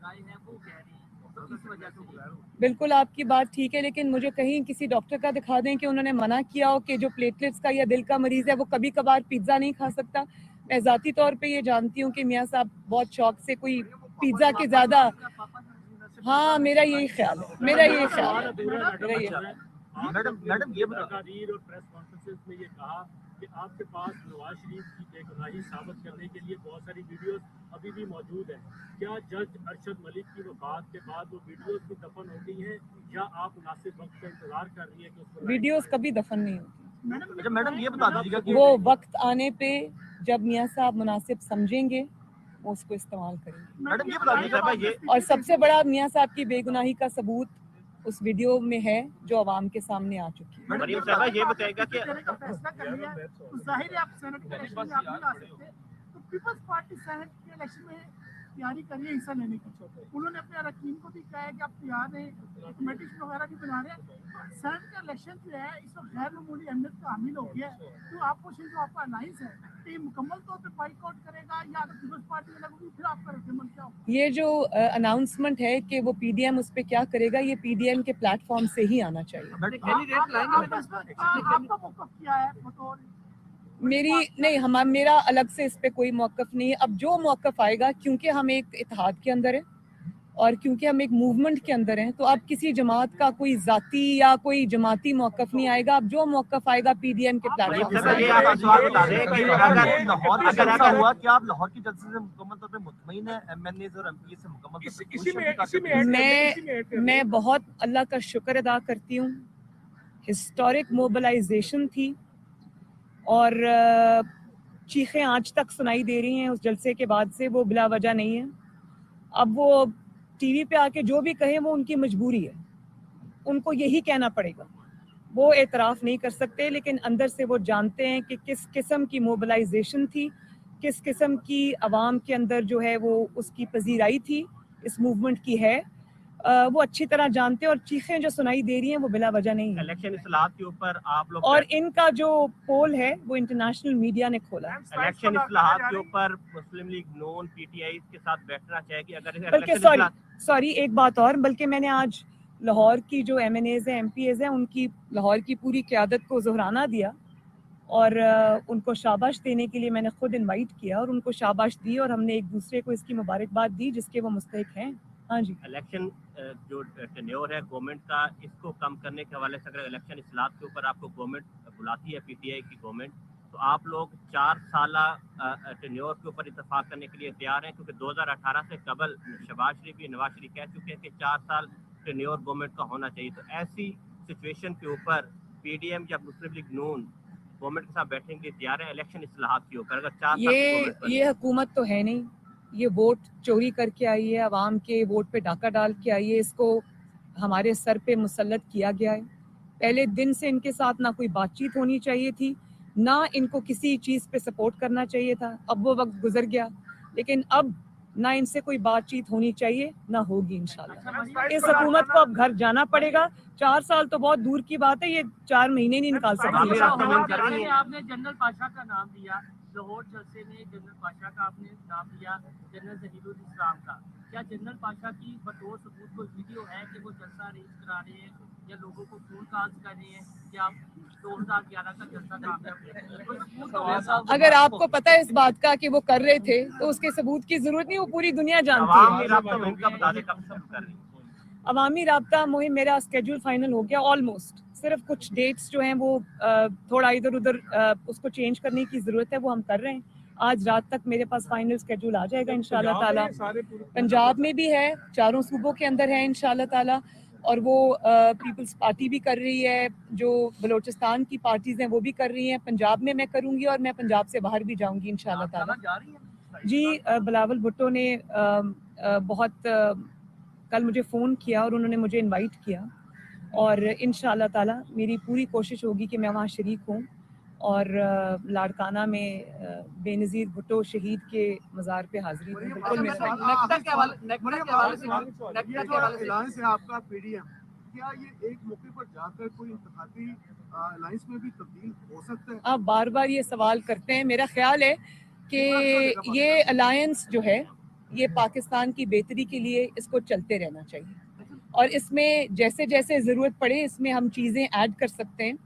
رائے ہے وہ کہہ رہی ہیں تو اس وجہ سے بالکل آپ کی بات ٹھیک ہے، لیکن مجھے کہیں کسی ڈاکٹر کا دکھا دیں کہ انہوں نے منع کیا ہو کہ جو پلیٹلیٹس کا یا دل کا مریض ہے وہ کبھی کبھار پیزا نہیں کھا سکتا. میں ذاتی طور پہ یہ جانتی ہوں کہ میاں صاحب بہت شوق سے کوئی پیزا کے زیادہ، ہاں میرا یہی خیال ہے، میرا یہی خیال ہے. میڈم یہ تقاریر اور پریس کانفرنسز میں یہ کہا کہ آپ کے پاس نواز شریف کی بے گناہی ثابت کرنے کے لیے بہت ساری ویڈیوز ابھی بھی موجود ہیں. کیا جج ارشد ملک کی وفات کے بعد وہ ویڈیوز بھی دفن ہو گئی ہیں یا آپ مناسب وقت کا انتظار کر رہی ہیں کہ اس کو ویڈیوز کبھی دفن نہیں ہوتی. میڈم یہ بتا دیجیے گا وہ وقت آنے پہ جب میاں صاحب مناسب سمجھیں گے وہ اس کو استعمال کریں گے. میڈم یہ بتا دیجیے گا یہ اور سب سے بڑا میاں صاحب کی بے گناہی کا ثبوت اس ویڈیو میں ہے جو عوام کے سامنے آ چکی ہے. مریم صاحبہ یہ بتائے گا کہ فیصلہ کر لیا ظاہر ہے آپ سینٹ کے الیکشن میں آپ نہیں آ سکتے تو پیپلز پارٹی سینٹ کے الیکشن میں تیاری کریے حصہ لینے کی. انہوں نے اپنے اراکین کو بھی کہا ہے کہ آپ تیار ہیں، کمیٹیز وغیرہ بھی بنا رہے ہیں. سینٹ کا الیکشن جو ہے اس وقت غیر معمولی اہمیت کا حامل ہو گیا ہے. تو آپ کو جو آپ کا الائنس ہے یہ مکمل طور پہ بائیک آؤٹ کرے گا یا اگر پیپلز پارٹی الگ ہوگی پھر آپ کا رد عمل کیا ہوگا؟ یہ جو اناؤنسمنٹ ہے کہ وہ پی ڈی ایم اس پہ کیا کرے گا، یہ پی ڈی ایم کے پلیٹ فارم سے ہی آنا چاہیے. آپ کا موقف کیا ہے بطور میرا الگ سے اس پہ کوئی موقف نہیں ہے. اب جو موقف آئے گا، کیونکہ ہم ایک اتحاد کے اندر ہیں اور کیونکہ ہم ایک موومنٹ کے اندر ہیں، تو اب کسی جماعت کا کوئی ذاتی یا کوئی جماعتی موقف نہیں آئے گا. اب جو موقف آئے گا پی ڈی ایم کے پلیٹ فارم سے. یہ آپ سوال بتا دیں کہ اگر لاہور کا جلسہ ہوا کیا آپ لاہور کے جلسے سے مکمل طور پہ مطمئن ہیں؟ ایم این ایز اور ایم پی سے مکمل میں بہت اللہ کا شکر ادا کرتی ہوں. ہسٹورک موبلائزیشن تھی اور چیخیں آج تک سنائی دے رہی ہیں اس جلسے کے بعد سے، وہ بلا وجہ نہیں ہے. اب وہ ٹی وی پہ آ کے جو بھی کہیں وہ ان کی مجبوری ہے، ان کو یہی کہنا پڑے گا. وہ اعتراف نہیں کر سکتے، لیکن اندر سے وہ جانتے ہیں کہ کس قسم کی موبلائزیشن تھی، کس قسم کی عوام کے اندر جو ہے وہ اس کی پذیرائی تھی، اس موومنٹ کی ہے. وہ اچھی طرح جانتے ہیں اور چیخیں جو سنائی دے رہی ہیں وہ بلا وجہ نہیں ہے. الیکشن اصلاحات کے اوپر آپ لوگ اور ان کا جو پول ہے وہ انٹرنیشنل میڈیا نے کھولا ہے. الیکشن اصلاحات کے اوپر مسلم league known P T I کے ساتھ بیٹھنا چاہے کہ اگر بلکہ سوری ایک بات اور، بلکہ میں نے آج لاہور کی جو ایم این ایز ہیں، ایم پی ایز ہیں، ان کی لاہور کی پوری قیادت کو ظہرانہ دیا اور ان کو شاباش دینے کے لیے میں نے خود انوائٹ کیا اور ان کو شاباش دی اور ہم نے ایک دوسرے کو اس کی مبارکباد دی جس کے وہ مستحق ہیں. ہاں جی. الیکشن جو ٹینیور ہے گورنمنٹ کا، اس کو کم کرنے کے حوالے سے اگر الیکشن اصلاحات کے اوپر آپ کو گورنمنٹ بلاتی ہے، پی ٹی آئی کی گورنمنٹ، تو آپ لوگ 4 سالہ ٹینیور کے اوپر اتفاق کرنے کے لیے تیار ہیں؟ کیونکہ 2018 سے قبل شہباز شریف بھی نواز شریف کہہ چکے ہیں کہ 4 سال ٹینیور گورنمنٹ کا ہونا چاہیے. تو ایسی سچویشن کے اوپر پی ڈی ایم یا مسلم لیگ نون گورنمنٹ کے ساتھ بیٹھنے کے لیے تیار ہے الیکشن اصلاحات کے اوپر اگر 4 سال یہ حکومت تو ہے نہیں، یہ ووٹ چوری کر کے آئی ہے، عوام کے ووٹ پہ ڈاکہ ڈال کے آئی ہے. اس کو ہمارے سر پہ مسلط کیا گیا ہے. پہلے دن سے ان کے ساتھ نہ کوئی بات چیت ہونی چاہیے تھی، نہ ان کو کسی چیز پہ سپورٹ کرنا چاہیے تھا. اب وہ وقت گزر گیا، لیکن اب نہ ان سے کوئی بات چیت ہونی چاہیے نہ ہوگی انشاءاللہ. اس حکومت کو اب گھر جانا پڑے گا. 4 سال تو بہت دور کی بات ہے، یہ 4 مہینے نہیں نکال سکتی. آپ نے جنرل پاشا کا نام دیا، لاہور جلسے میں جنرل پاشا کا آپ نے نام دیا، جنرل ظہیر الاسلام کا. کیا جنرل پاشا کی بطور ثبوت کوئی ویڈیو ہے کہ وہ جلسہ ارینج کرا رہے ہیں یا لوگوں کو فون کالز کر رہے ہیں یا 2011 کا جلسہ کام؟ اگر آپ کو پتہ ہے اس بات کا کہ وہ کر رہے تھے تو اس کے ثبوت کی ضرورت نہیں، وہ پوری دنیا جانتی ہے. عوامی رابطہ مہم میرا اسکیڈول فائنل ہو گیا آلموسٹ. صرف کچھ ڈیٹس جو ہیں وہ تھوڑا ادھر ادھر اس کو چینج کرنے کی ضرورت ہے، وہ ہم کر رہے ہیں. آج رات تک میرے پاس فائنل اسکیڈول آ جائے گا انشاءاللہ تعالی. پنجاب میں بھی ہے، 4 صوبوں کے اندر ہے انشاءاللہ تعالی، اور وہ پیپلز پارٹی بھی کر رہی ہے، جو بلوچستان کی پارٹیز ہیں وہ بھی کر رہی ہیں. پنجاب میں کروں گی اور میں پنجاب سے باہر بھی جاؤں گی انشاءاللہ تعالی. جی بلاول بھٹو نے بہت کل مجھے فون کیا اور انہوں نے مجھے انوائٹ کیا، اور انشاءاللہ تعالی میری پوری کوشش ہوگی کہ میں وہاں شریک ہوں اور لاڑکانہ میں بے نظیر بھٹو شہید کے مزار پہ حاضری دوں. بالکل اعلان سے آپ کا پی ڈی ایم، کیا یہ ایک موقع پر جا کر کوئی انتخابی الائنس میں بھی تبدیل ہو سکتا ہے؟ آپ بار بار یہ سوال کرتے ہیں. میرا خیال ہے کہ یہ الائنس جو ہے یہ پاکستان کی بہتری کے لیے اس کو چلتے رہنا چاہیے اور اس میں جیسے جیسے ضرورت پڑے اس میں ہم چیزیں ایڈ کر سکتے ہیں.